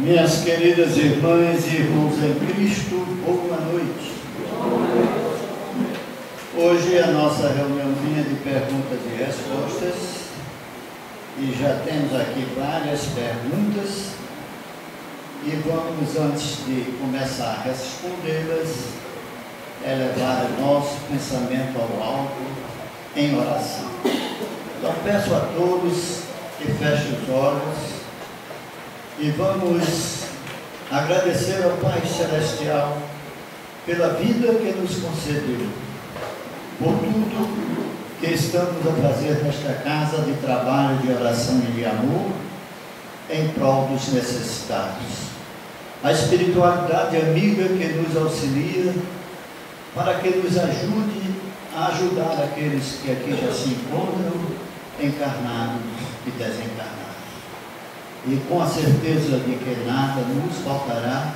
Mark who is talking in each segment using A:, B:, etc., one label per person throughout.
A: Minhas queridas irmãs e irmãos em Cristo, boa noite. Hoje é a nossa reuniãozinha de perguntas e respostas e já temos aqui várias perguntas e vamos, antes de começar a respondê-las, elevar o nosso pensamento ao alto em oração. Então peço a todos que fechem os olhos e vamos agradecer ao Pai Celestial pela vida que nos concedeu, por tudo que estamos a fazer nesta casa de trabalho, de oração e de amor em prol dos necessitados. A espiritualidade amiga que nos auxilia para que nos ajude a ajudar aqueles que aqui já se encontram, encarnados e desencarnados. E com a certeza de que nada nos faltará,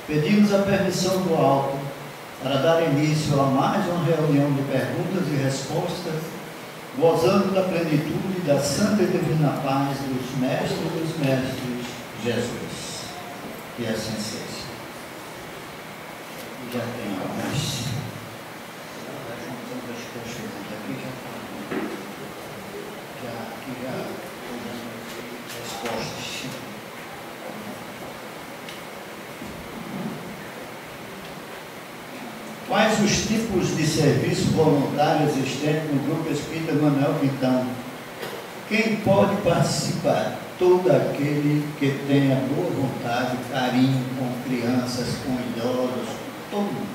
A: pedimos a permissão do alto para dar início a mais uma reunião de perguntas e respostas, gozando da plenitude da santa e divina paz dos mestres, Jesus. E assim seja. Já tem algumas. Quais os tipos de serviço voluntário existentes no Grupo Espírita Manuel Quintão? Quem pode participar? Todo aquele que tenha boa vontade, carinho com crianças, com idosos, todo mundo.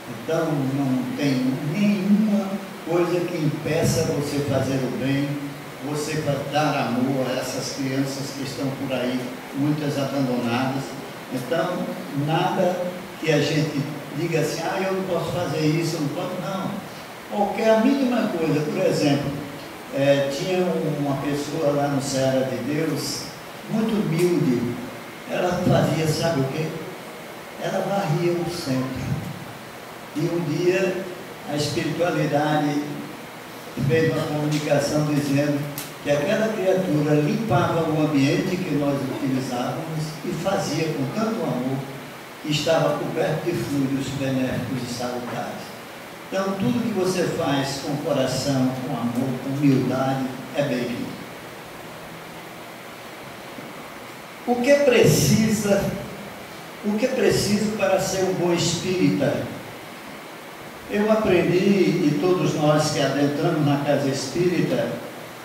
A: Então não tem nenhuma coisa que impeça você fazer o bem, você dar amor a essas crianças que estão por aí, muitas abandonadas. Então, nada que a gente diga assim, eu não posso fazer isso, eu não posso, não. Qualquer a mínima coisa, por exemplo, tinha uma pessoa lá no Ceará de Deus, muito humilde, ela fazia, sabe o quê? Ela varria o centro. E um dia a espiritualidade fez uma comunicação dizendo que aquela criatura limpava o ambiente que nós utilizávamos e fazia com tanto amor que estava coberto de fluidos benéficos e salutares. Então, tudo que você faz com coração, com amor, com humildade, é bem-vindo. O que preciso para ser um bom espírita? Eu aprendi, e todos nós que adentramos na casa espírita,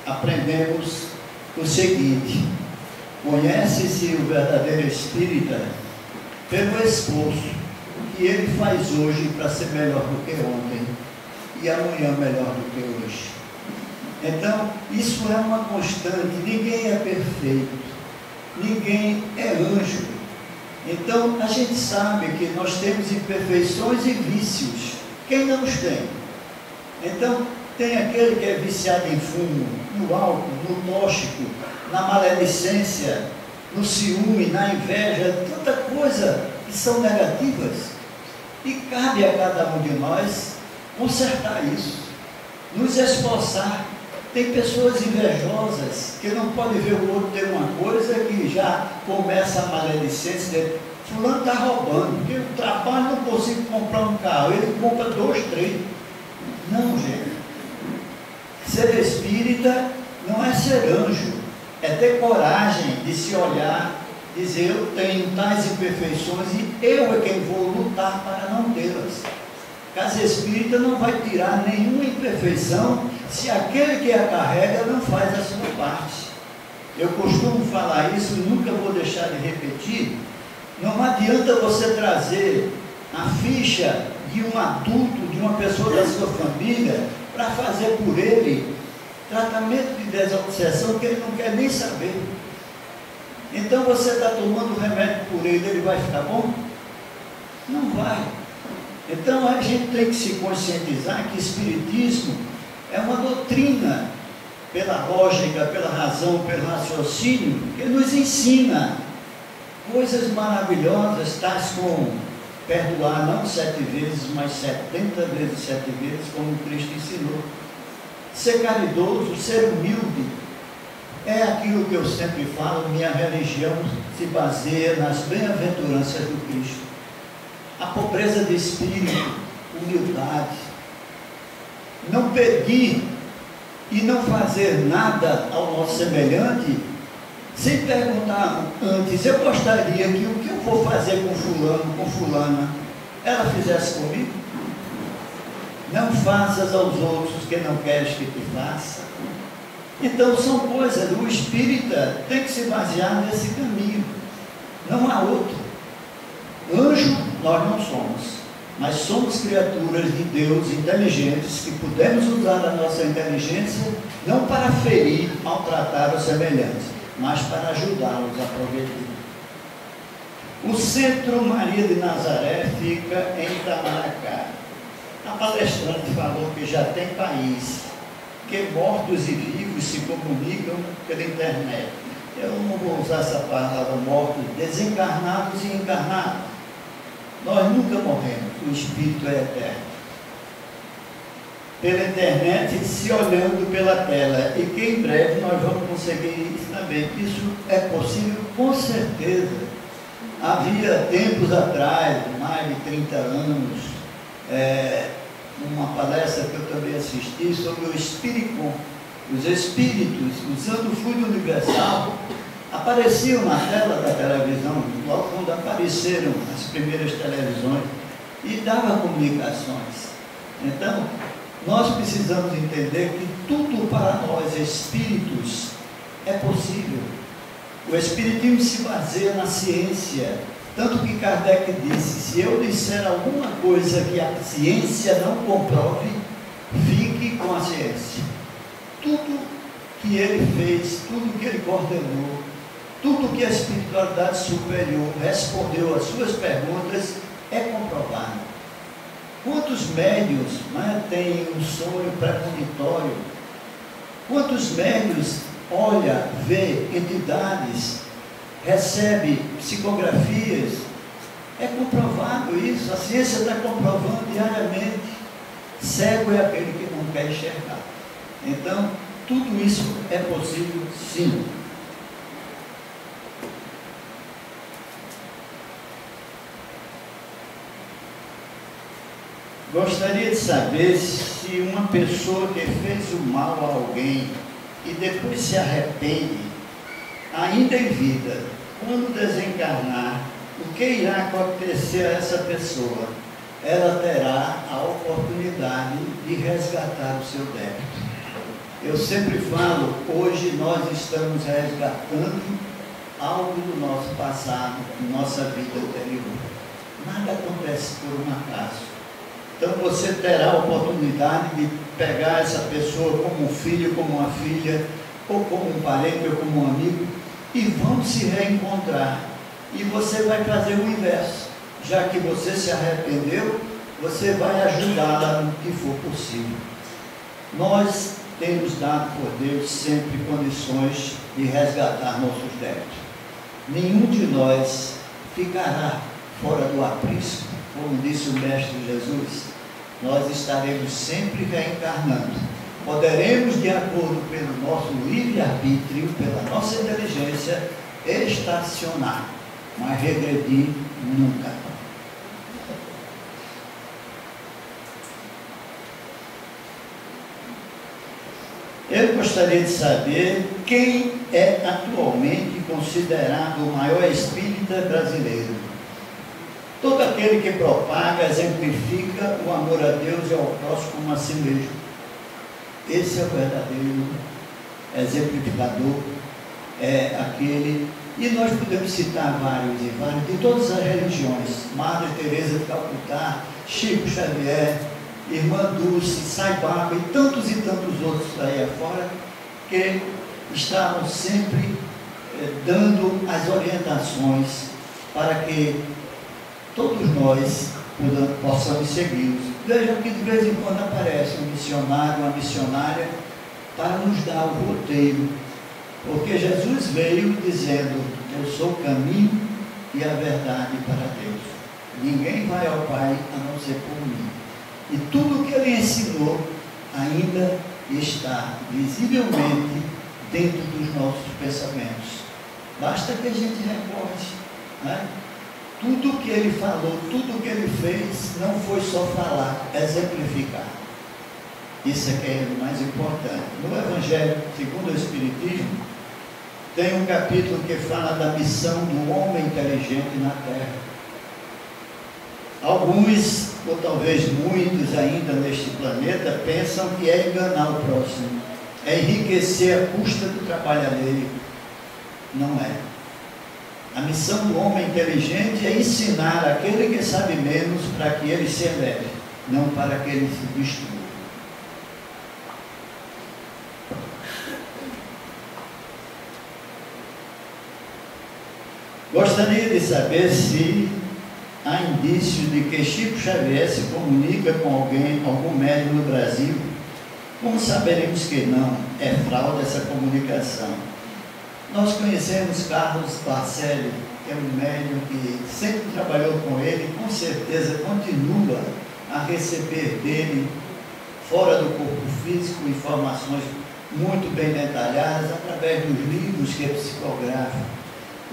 A: aprendemos o seguinte: conhece-se o verdadeiro espírita pelo esforço que ele faz hoje para ser melhor do que ontem e amanhã melhor do que hoje. Então, isso é uma constante, ninguém é perfeito, ninguém é anjo. Então, a gente sabe que nós temos imperfeições e vícios. Quem não os tem? Então, tem aquele que é viciado em fumo, no álcool, no tóxico, na maledicência, no ciúme, na inveja, tanta coisa que são negativas. E cabe a cada um de nós consertar isso, nos esforçar. Tem pessoas invejosas que não podem ver o outro ter uma coisa que já começa a maledicência. Fulano está roubando, porque eu trabalho não consigo comprar um carro, ele compra 2, 3. Não, gente. Ser espírita não é ser anjo, é ter coragem de se olhar, dizer, eu tenho tais imperfeições e eu é quem vou lutar para não tê-las. Casa espírita não vai tirar nenhuma imperfeição se aquele que a carrega não faz a sua parte. Eu costumo falar isso e nunca vou deixar de repetir. Não adianta você trazer a ficha de um adulto, de uma pessoa da sua família, para fazer por ele tratamento de desobsessão que ele não quer nem saber. Então você está tomando remédio por ele vai ficar bom? Não vai. Então a gente tem que se conscientizar que Espiritismo é uma doutrina, pela lógica, pela razão, pelo raciocínio, que nos ensina coisas maravilhosas, tais como perdoar não 7 vezes, mas 70 vezes 7 vezes, como Cristo ensinou. Ser caridoso, ser humilde, É aquilo que eu sempre falo, minha religião se baseia nas bem-aventuranças do Cristo. A pobreza de espírito, humildade, não pedir e não fazer nada ao nosso semelhante, sem perguntar antes, eu gostaria que o que eu vou fazer com fulano, com fulana, ela fizesse comigo? Não faças aos outros que não queres que te faça. Então são coisas, o espírita tem que se basear nesse caminho, não há outro. Anjo nós não somos, mas somos criaturas de Deus inteligentes, que podemos usar a nossa inteligência não para ferir, maltratar o semelhante, mas para ajudá-los a progredir. O Centro Maria de Nazaré fica em Itamaracá. A palestrante falou que já tem país, que mortos e vivos se comunicam pela internet. Eu não vou usar essa palavra mortos, desencarnados e encarnados. Nós nunca morremos, o Espírito é eterno. Pela internet, se olhando pela tela, e que em breve nós vamos conseguir isso também. Isso é possível, com certeza. Havia tempos atrás, mais de 30 anos, uma palestra que eu também assisti sobre o Espírito, os espíritos, usando o fluido universal, apareciam na tela da televisão, logo quando apareceram as primeiras televisões, e dava comunicações. Então, nós precisamos entender que tudo para nós, espíritos, é possível. O espiritismo se baseia na ciência, tanto que Kardec disse, se eu disser alguma coisa que a ciência não comprove, fique com a ciência. Tudo que ele fez, tudo que ele coordenou, tudo que a espiritualidade superior respondeu às suas perguntas, é comprovado. Quantos médiuns têm um sonho premonitório? Quantos médiuns olha, vê entidades, recebe psicografias? É comprovado isso, a ciência está comprovando diariamente. Cego é aquele que não quer enxergar. Então, tudo isso é possível, sim. Gostaria de saber se uma pessoa que fez o mal a alguém e depois se arrepende, ainda em vida, quando desencarnar, o que irá acontecer a essa pessoa? Ela terá a oportunidade de resgatar o seu débito. Eu sempre falo, hoje nós estamos resgatando algo do nosso passado, nossa vida anterior. Nada acontece por um acaso. Então você terá a oportunidade de pegar essa pessoa como um filho, como uma filha, ou como um parente, ou como um amigo, e vão se reencontrar. E você vai fazer o inverso. Já que você se arrependeu, você vai ajudá-la no que for possível. Nós temos dado por Deus sempre condições de resgatar nossos débitos. Nenhum de nós ficará fora do aprisco. Como disse o Mestre Jesus, nós estaremos sempre reencarnando. Poderemos, de acordo pelo nosso livre-arbítrio, pela nossa inteligência, estacionar, mas regredir nunca. Eu gostaria de saber quem é atualmente considerado o maior espírita brasileiro. Todo aquele que propaga, exemplifica o amor a Deus e ao próximo como a si mesmo. Esse é o verdadeiro exemplificador, é aquele, e nós podemos citar vários e vários, de todas as religiões, Madre Teresa de Calcutá, Chico Xavier, Irmã Dulce, Sai Baba e tantos outros aí afora, que estavam sempre dando as orientações para que todos nós possamos segui-los. Vejam que de vez em quando aparece um missionário, uma missionária, para nos dar o roteiro, porque Jesus veio dizendo, eu sou o caminho e a verdade para Deus. Ninguém vai ao Pai a não ser por mim. E tudo o que ele ensinou ainda está visivelmente dentro dos nossos pensamentos. Basta que a gente recorde, né? Tudo que ele falou, tudo que ele fez, não foi só falar, exemplificar. Isso é que é o mais importante. No Evangelho segundo o Espiritismo, tem um capítulo que fala da missão do homem inteligente na Terra. Alguns, ou talvez muitos ainda neste planeta, pensam que é enganar o próximo, é enriquecer a custa do trabalho alheio. Não é. A missão do homem inteligente é ensinar aquele que sabe menos para que ele se eleve, não para que ele se destrua. Gostaria de saber se há indício de que Chico Xavier se comunica com alguém, algum médium no Brasil. Como saberemos que não? É fraude essa comunicação. Nós conhecemos Carlos Barcelli, que é um médium que sempre trabalhou com ele, com certeza continua a receber dele, fora do corpo físico, informações muito bem detalhadas, através dos livros que ele psicografa.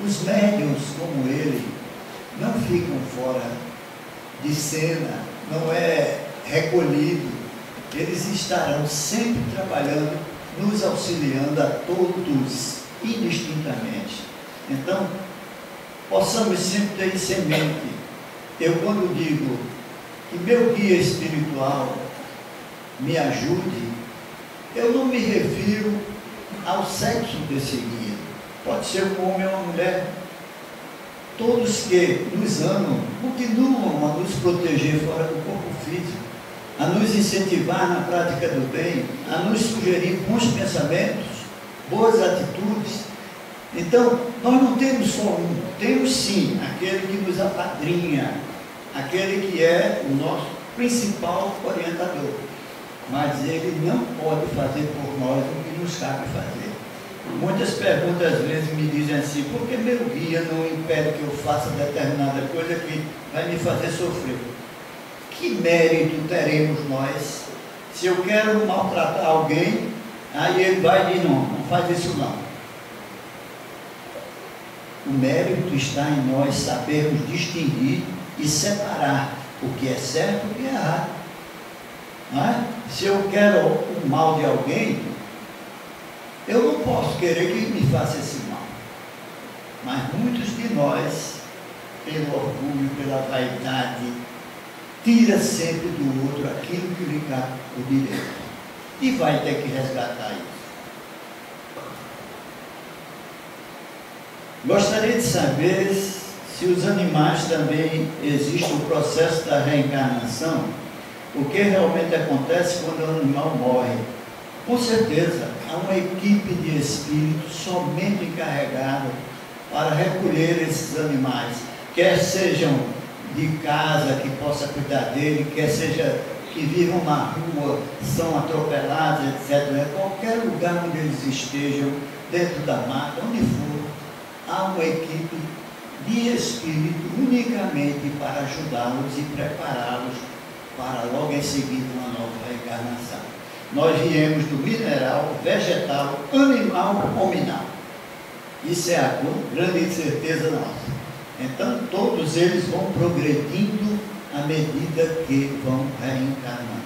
A: Os médiuns como ele não ficam fora de cena, não é recolhido, eles estarão sempre trabalhando, nos auxiliando a todos, indistintamente. Então, possamos sempre ter isso em mente. Eu, quando digo que meu guia espiritual me ajude, eu não me refiro ao sexo desse guia. Pode ser um homem ou uma mulher. Todos que nos amam continuam a nos proteger fora do corpo físico, a nos incentivar na prática do bem, a nos sugerir bons pensamentos, boas atitudes. Então, nós não temos só um, temos sim aquele que nos apadrinha, aquele que é o nosso principal orientador, mas ele não pode fazer por nós o que nos cabe fazer. Muitas perguntas às vezes me dizem assim: por que meu guia não impede que eu faça determinada coisa que vai me fazer sofrer? Que mérito teremos nós se eu quero maltratar alguém, aí ele vai e diz: não faz isso não. O mérito está em nós sabermos distinguir e separar o que é certo e o que é errado. Não é? Se eu quero o mal de alguém, eu não posso querer que me faça esse mal. Mas muitos de nós, pelo orgulho, pela vaidade, tira sempre do outro aquilo que lhe cabe o direito. E vai ter que resgatar isso. Gostaria de saber se os animais também existe o processo da reencarnação, o que realmente acontece quando o animal morre. Com certeza, há uma equipe de espíritos somente encarregada para recolher esses animais, quer sejam de casa, que possa cuidar dele, quer seja que vivam na rua, são atropelados, etc. Qualquer lugar onde eles estejam, dentro da mata, onde for, há uma equipe de espírito unicamente para ajudá-los e prepará-los para logo em seguida uma nova reencarnação. Nós viemos do mineral, vegetal, animal, hominal. Isso é a grande certeza nossa. Então, todos eles vão progredindo à medida que vão reencarnando.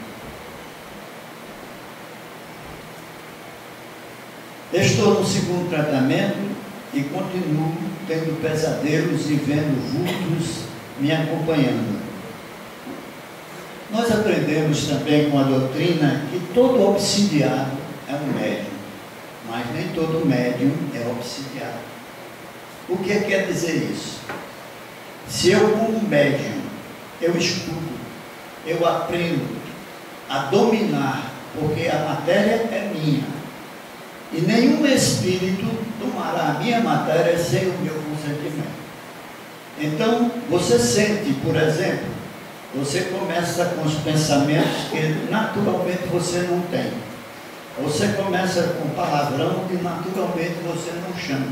A: Estou no segundo tratamento e continuo tendo pesadelos e vendo vultos me acompanhando. Nós aprendemos também com a doutrina que todo obsidiado é um médium, mas nem todo médium é obsidiado. O que quer dizer isso? Se eu, como médium, eu estudo, eu aprendo a dominar, porque a matéria é minha, e nenhum espírito tomará a minha matéria sem o meu consentimento. Então, você sente, por exemplo, você começa com os pensamentos que naturalmente você não tem. Você começa com palavrão que naturalmente você não chama.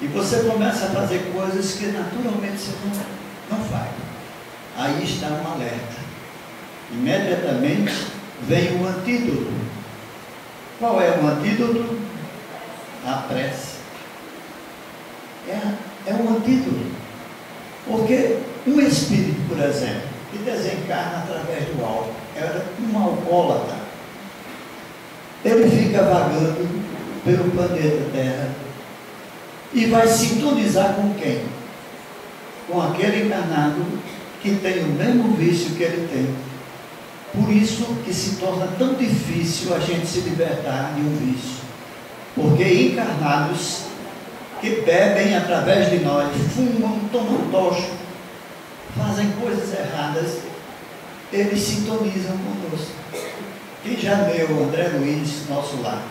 A: E você começa a fazer coisas que naturalmente você não faz. Aí está um alerta. Imediatamente vem o antídoto. Qual é o antídoto? a prece. É um antídoto. Porque um espírito, por exemplo, que desencarna através do álcool, era um alcoólatra, ele fica vagando pelo planeta Terra e vai sintonizar com quem? Com aquele encarnado que tem o mesmo vício que ele tem. Por isso que se torna tão difícil a gente se libertar de um vício. Porque encarnados que bebem através de nós, fumam, tomam tocho, fazem coisas erradas, eles sintonizam conosco. Quem já leu André Luiz, Nosso Lar?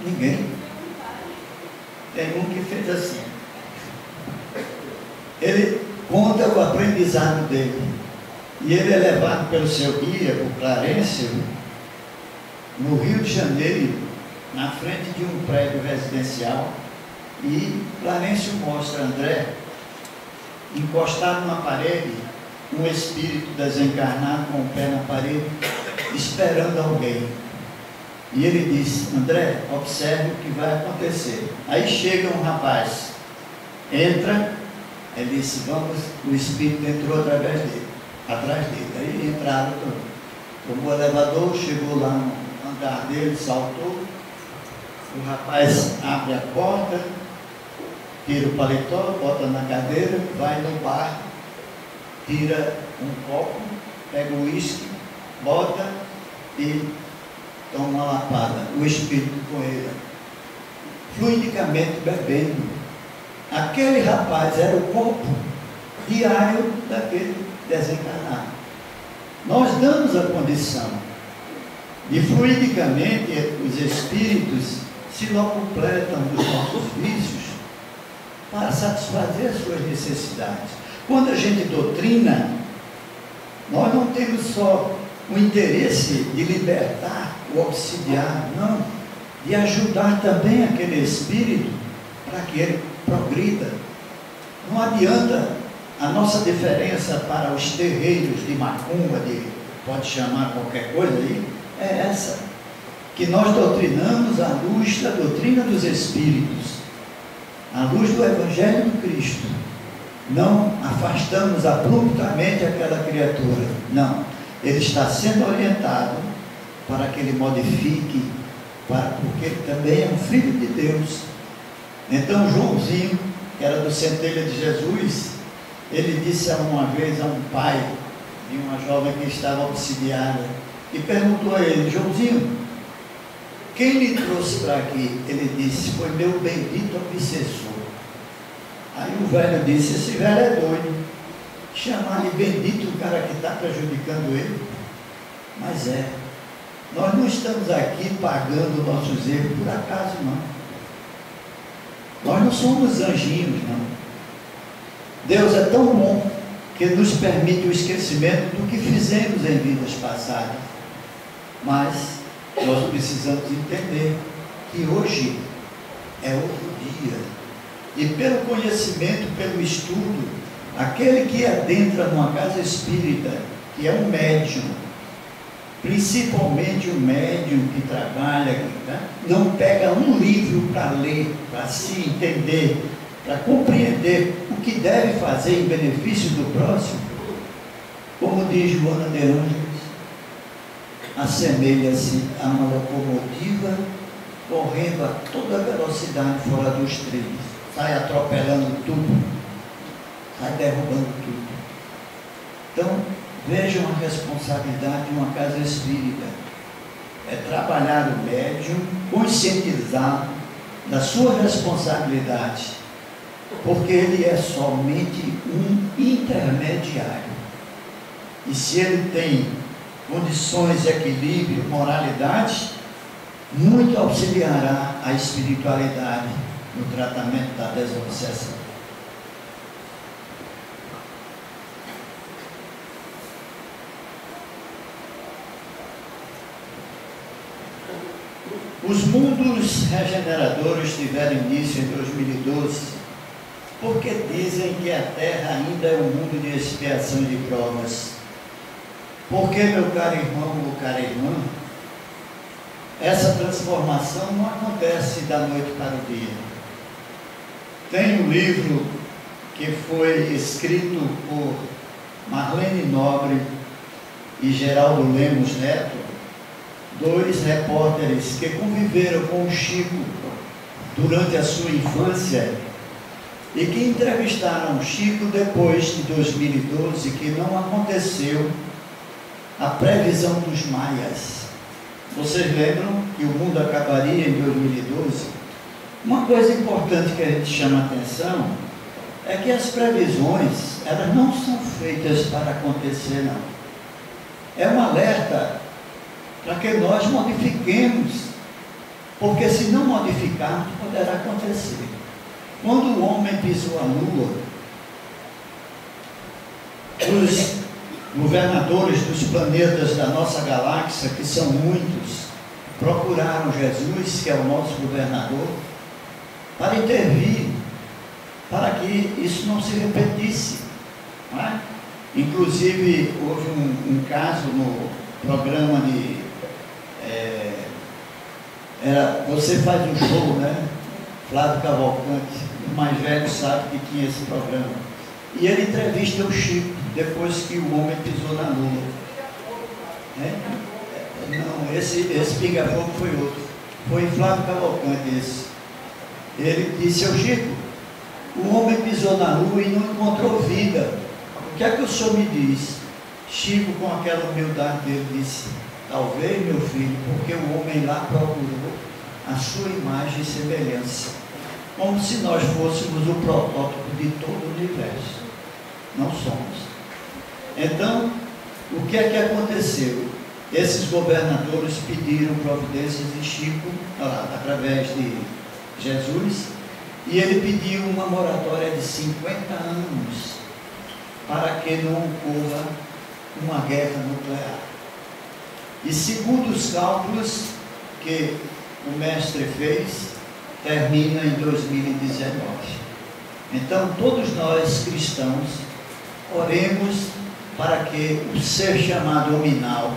A: Ninguém? Tem um que fez assim. Ele conta o aprendizado dele. E ele é levado pelo seu guia, o Clarencio, no Rio de Janeiro, na frente de um prédio residencial. E Clarencio mostra André encostado na parede, um espírito desencarnado com o pé na parede, esperando alguém. E ele diz: André, observe o que vai acontecer. Aí chega um rapaz, entra, ele disse: vamos, o espírito entrou atrás dele. Aí entraram, tomou o elevador, chegou lá no andar dele, saltou. O rapaz abre a porta, tira o paletó, bota na cadeira, vai no bar, tira um copo, pega o uísque, bota e toma uma lapada. O espírito com ele, fluidicamente bebendo. Aquele rapaz era o copo diário daquele desencarnado. Nós damos a condição de fluidicamente os espíritos se locupletam dos nossos vícios para satisfazer as suas necessidades. Quando a gente doutrina, nós não temos só o interesse de libertar o obsidiado, não, de ajudar também aquele espírito para que ele progrida. Não adianta a nossa diferença para os terreiros de macumba, pode chamar qualquer coisa aí, é essa, que nós doutrinamos à luz da doutrina dos Espíritos, à luz do Evangelho do Cristo. Não afastamos abruptamente aquela criatura, não, ele está sendo orientado para que ele modifique, porque ele também é um filho de Deus. Então Joãozinho, que era do Centelha de Jesus, ele disse uma vez a um pai de uma jovem que estava obsidiada, e perguntou a ele: Joãozinho, quem lhe trouxe para aqui? Ele disse: foi meu bendito obsessor. Aí o velho disse: esse velho é doido, chamar de bendito o cara que está prejudicando ele. Mas nós não estamos aqui pagando nossos erros por acaso, não. Nós não somos anjinhos, não. Deus é tão bom que nos permite o esquecimento do que fizemos em vidas passadas. Mas nós precisamos entender que hoje é outro dia. E pelo conhecimento, pelo estudo, aquele que adentra numa casa espírita, que é um médium, principalmente o médium que trabalha, não pega um livro para ler, para se entender, para compreender o que deve fazer em benefício do próximo, como diz Joana de Ângeles, assemelha-se a uma locomotiva correndo a toda velocidade fora dos trilhos, sai atropelando tudo, sai derrubando tudo. Então, vejam a responsabilidade de uma casa espírita, é trabalhar o médium, conscientizar da sua responsabilidade, porque ele é somente um intermediário. E se ele tem condições, equilíbrio, moralidade, muito auxiliará a espiritualidade no tratamento da desobsessão. Os mundos regeneradores tiveram início em 2012, porque dizem que a Terra ainda é um mundo de expiação de provas. Porque, meu caro irmão ou cara irmã, essa transformação não acontece da noite para o dia. Tem um livro que foi escrito por Marlene Nobre e Geraldo Lemos Neto, dois repórteres que conviveram com o Chico durante a sua infância e que entrevistaram o Chico depois de 2012, que não aconteceu a previsão dos maias. Vocês lembram que o mundo acabaria em 2012? Uma coisa importante que a gente chama a atenção é que as previsões, elas não são feitas para acontecer, não. É um alerta para que nós modifiquemos, porque se não modificarmos, poderá acontecer. Quando o homem pisou a lua, os governadores dos planetas da nossa galáxia, que são muitos, procuraram Jesus, que é o nosso governador, para intervir, para que isso não se repetisse, não é? Inclusive, houve um caso no programa de... você faz um show, né? Flávio Cavalcante, o mais velho, sabe que tinha esse programa. E ele entrevista o Chico, depois que o homem pisou na lua. Não, esse pinga-fogo foi outro. Foi Flávio Cavalcante esse. Ele disse ao Chico, o homem pisou na lua e não encontrou vida. O que é que o senhor me diz? Chico, com aquela humildade dele, disse, talvez, meu filho, porque o homem lá procurou a sua imagem e semelhança, como se nós fôssemos o protótipo de todo o universo. Não somos. Então, o que é que aconteceu? Esses governadores pediram providências de Chico, através de Jesus, e ele pediu uma moratória de 50 anos, para que não ocorra uma guerra nuclear. E segundo os cálculos que o mestre fez, termina em 2019. Então, todos nós cristãos, oremos para que o ser chamado nominal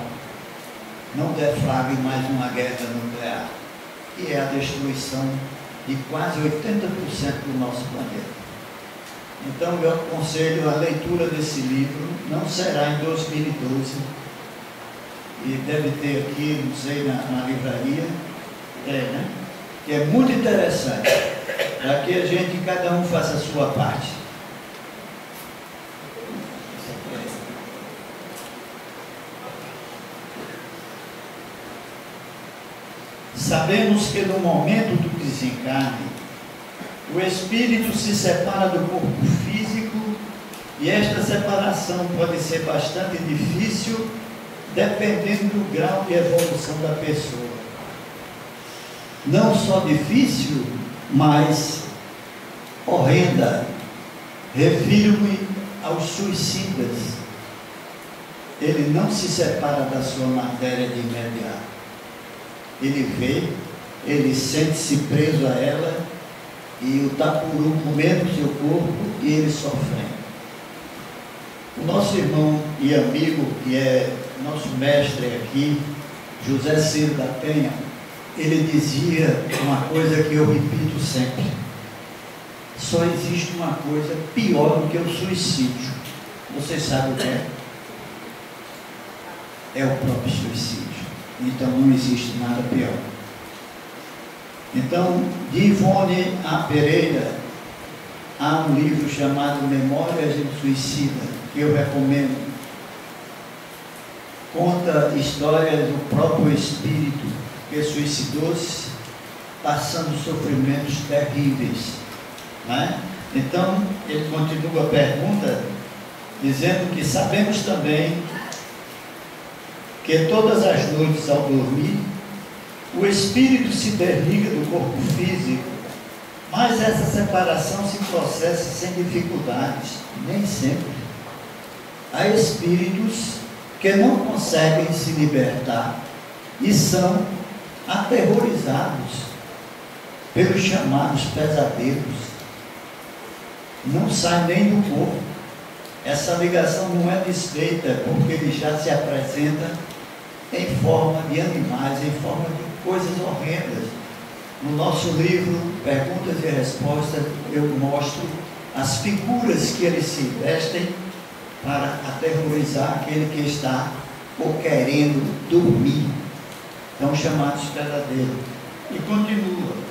A: não deflagre mais uma guerra nuclear, que é a destruição de quase 80% do nosso planeta. Então, eu aconselho a leitura desse livro, não será em 2012, e deve ter aqui, não sei, na livraria, né? Que é muito interessante, para que a gente, cada um faça a sua parte. Sabemos que no momento do desencarne, o espírito se separa do corpo físico e esta separação pode ser bastante difícil, dependendo do grau de evolução da pessoa. Não só difícil, mas horrenda. Refiro-me aos suicidas. Ele não se separa da sua matéria de imediato. Ele vê, ele sente-se preso a ela, e o tapuru comendo o seu corpo e ele sofrendo. O nosso irmão e amigo, que é nosso mestre aqui, José Ciro da Penha, ele dizia uma coisa que eu repito sempre: só existe uma coisa pior do que o suicídio. Vocês sabem o que é? É o próprio suicídio. Então não existe nada pior. Então, de Ivone A. Pereira, há um livro chamado Memórias de um Suicida, que eu recomendo. Conta histórias do próprio espírito que suicidou-se, passando sofrimentos terríveis, né? Então, ele continua a pergunta, dizendo que sabemos também que todas as noites ao dormir, o espírito se desliga do corpo físico, mas essa separação se processa sem dificuldades, nem sempre. Há espíritos que não conseguem se libertar e são aterrorizados pelos chamados pesadelos. Não sai nem do corpo. Essa ligação não é desfeita, porque ele já se apresenta em forma de animais, em forma de coisas horrendas. No nosso livro, Perguntas e Respostas, eu mostro as figuras que eles se vestem para aterrorizar aquele que está ou querendo dormir. São chamados pesadelo. E continua.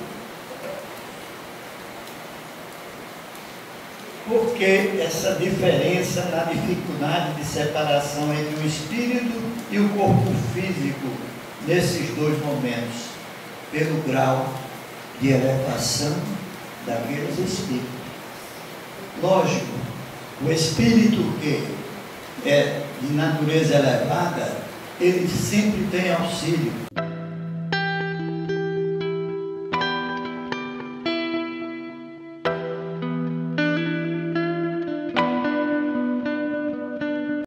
A: Por que essa diferença na dificuldade de separação entre o espírito e o corpo físico nesses dois momentos? Pelo grau de elevação daqueles espíritos. Lógico, o espírito que é de natureza elevada, ele sempre tem auxílio.